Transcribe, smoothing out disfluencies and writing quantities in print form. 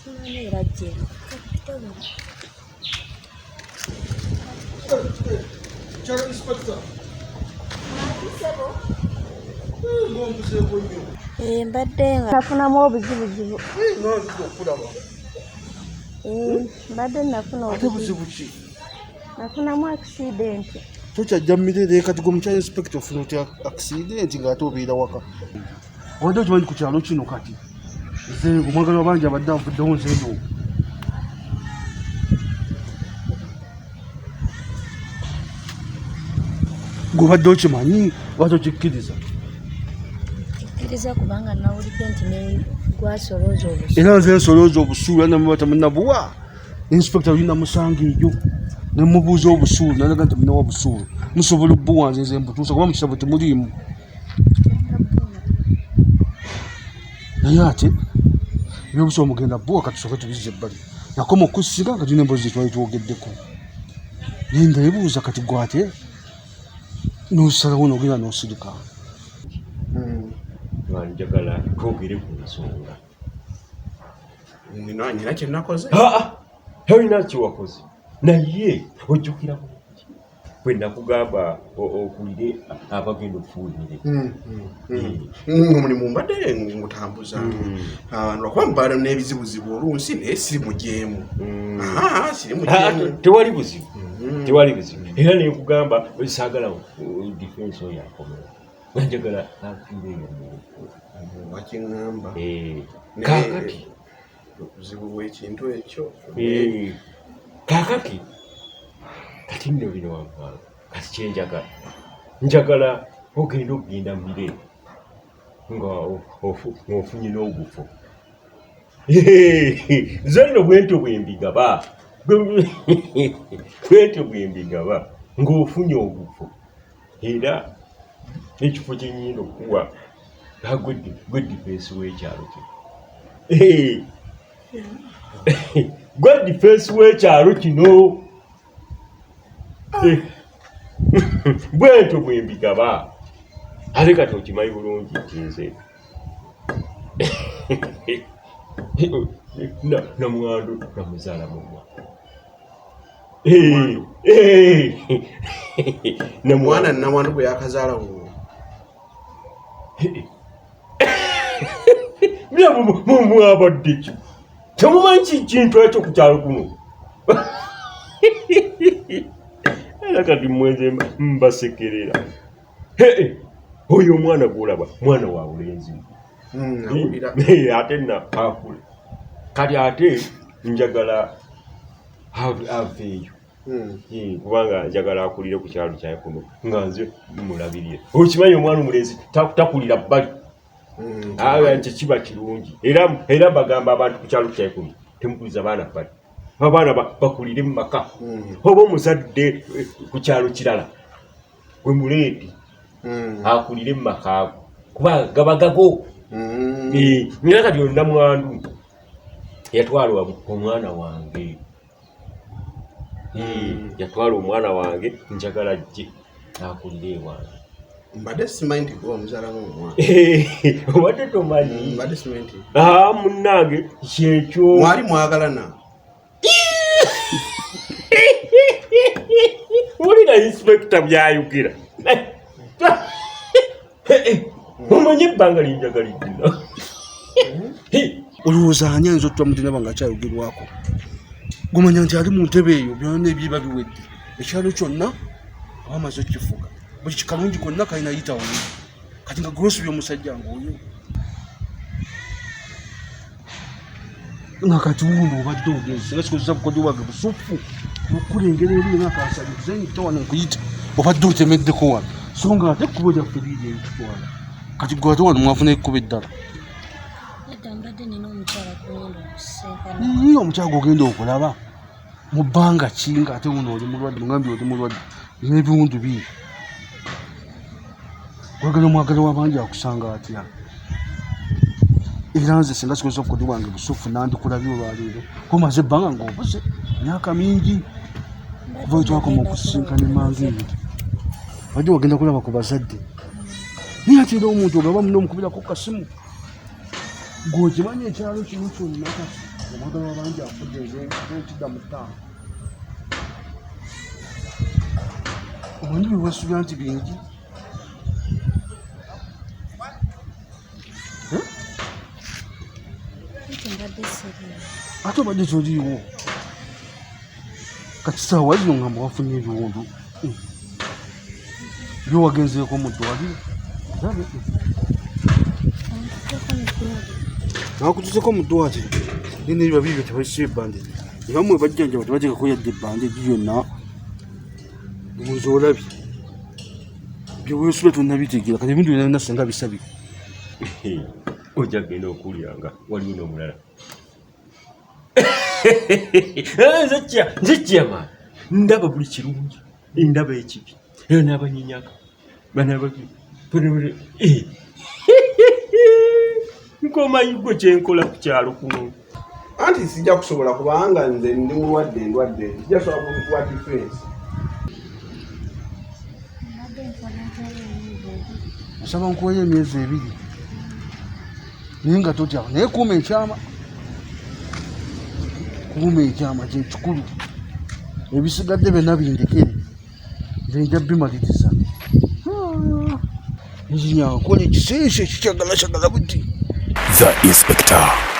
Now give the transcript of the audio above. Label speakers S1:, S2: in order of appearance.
S1: Simone raggiero.
S2: Ciao inspector.
S1: Mbadde nga nafunamu obuzibuzibu. Mbadde nafuna
S2: obuzibu ki?
S1: Nafunamu accident.
S2: Tokyajja mirere kati gwe mukyala inspector ofuna otya accident ng'ate obeera waka. Obadde okimanyi ku kyalo kino kati nze omwagalwa bangi abadde anvuddewo nzeeyo. Gweobadde okimanyi lwaki okikkiriza?
S1: Kikkiriza kubanga nawulidde nti ne gwasolooza obusuulu.
S2: Era nze nsolooza obusuulu era namubata munabuwa inspector olina musanga eyo ne mubuuza obusuulu nalaga nti munawa busuulu musobola obbuwa nze mbutuusa kuba mu kitabo temuliimu. Naye ate ebyobusuulu mugenda bbuwa kati tusooke tubizza ebbali nakoma okussiga nga tulina emboozi zetwali twogeddeko. Naye ndayebuuza kati gwate n'osalawo n'ogenda n'osirika.
S3: Njagala twogere ku nsonga.
S4: Nina kye nakoze?
S3: Tolina kyewakoze naye ojjukira bulungi bwe nakugamba okulire abagenda okufuuyire.
S4: Omulimu mbadde ngutambuza lwakuba mubala n'ebizibuzibu oluusi naye siri mujeemu.
S3: Tewali buzibu, tewali buzibu. Era nekugamba saagala defense oyo akomera nga njagala afiire
S4: wakiŋŋamba
S3: kaakati
S4: obuzibu bw'ekintu ekyo.
S3: Kaakati kati nno bino waggala kati kyenjagala njagala ogenda mire nga ofunye n'ogufo. Zonna bwentyo bwembigaba bwentyo bwembigaba ng'ofunye ogufo era ekifo kyenyindo okuwa gwe difensi w'ekyalo kino. Gwe difensi w'ekyalo kino bwentyo bwembigaba ate kati okimanyi bulungi nti nze namwandu namuzaala mumwa.
S4: Mwana namwandu gwe yakazaala wuwo.
S3: Mumwabadde ki? Temumanyi kintu ekyo ku kyalo kuno. Era kati mwenze mbasekerera. Oyo omwana gw'olaba mwana wa bulenzi. Ate nakakule kati ate njagala aveeyo kubanga njagala akulire ku kyalo kyaye kuno nga nze mulabirire. Okimanyi omwana omulenzi takulira bbali nti kiba kirungi era bagamba abantu ku kyalo kyaye kuno temukuliza baana bbali abaana bakulire mu maka. Oba omuzadde ku kyalo kirala gwe muleedi akulire mu maka kuba gabagago. Nina kati yonna mwandu yatwala omwana wange. Yatwala omwana wange njagala jje akulire ewange.
S4: Mbadde simanyi nti gwe omuzaalamu omwana.
S3: Obadde tomanyi?
S4: Mbadde simanyi nti.
S3: Munnange kyekyo.
S4: Mwali mwagalana?
S3: Wulira inspector byayogera. Omanyi ebbanga linjagaliddina.
S2: Olowooza ani ayinza otutwa mutinaba nga akyayogerwako? Gumanya nti ali mu ntebe eyo byonna ebiba biwedde. Ekyalo kyonna abamaze okkifuga. Buli kikalungi konna kalina yitawo. Kati nga grosi by'omusajja ng'oyo. Nga kati wuuno obadde ogenze nga kikozesa bukodyo bwage busufu okulengera eri ng'akasaliza nyita wano nkuyita obadde otemeddeko wano so nga ate ekkubo lyaffe liiri eritutwala kati gwe ate wano mwafuna ekkubo eddala. Omukyala gw'ogenda okulaba mu bbanga ki ng'ate wuno oli mulwadde mugambye oli mulwadde olina ebiwundu bingi wagala omwagala w'abangi akusanga atya. Era nze singa sikozesa obukodyo bwange busufu nandikulabye olwaleero kumaze ebbanga ng'obuze myaka mingi kuva wetwakoma okusisinkana emmange eyo badde wagenda kulaba ku bazadde naye ate era omuntu ogaba muno omukubirako kasimu gweokimanyi ekyalo kino kyonna kati omwagala bangi afudde entidda mu ttaano omanyi bye weesubya nti bingi ate obadde toliiwo kati saawa zino ngamba wafunye ebiwundu byowagenzeeko mu ddwaliro nakutuzeko mu ddwaliro nina ebiba bibyo tebalisira ebbandiji nebamwe bajjanjaba tebagekako yadde ebbandiji yonna omuzi olabye byeweesula tonnabitegera kati ebintu byonna bina senga bisabye
S3: ojja genda okulyanga waliwo n'omulala nze kyama ndaba buli kirungi ndaba ekibi era n'abanyinyaka nkomanyi gwe kyenkola ku kyalo kuno
S4: anti sijja kusobola kubanga nze ndi mulwadde endwadde sijja sobola kukuwa difensi
S2: osaba nkuwayo emyezi 2 naye nga totya naye kuuma ekyama kyekikulu ebisigadde byonna bindekere nze nja bimaliriza nzinyakola ekiseesho ekikyagala buti
S5: The Inspector.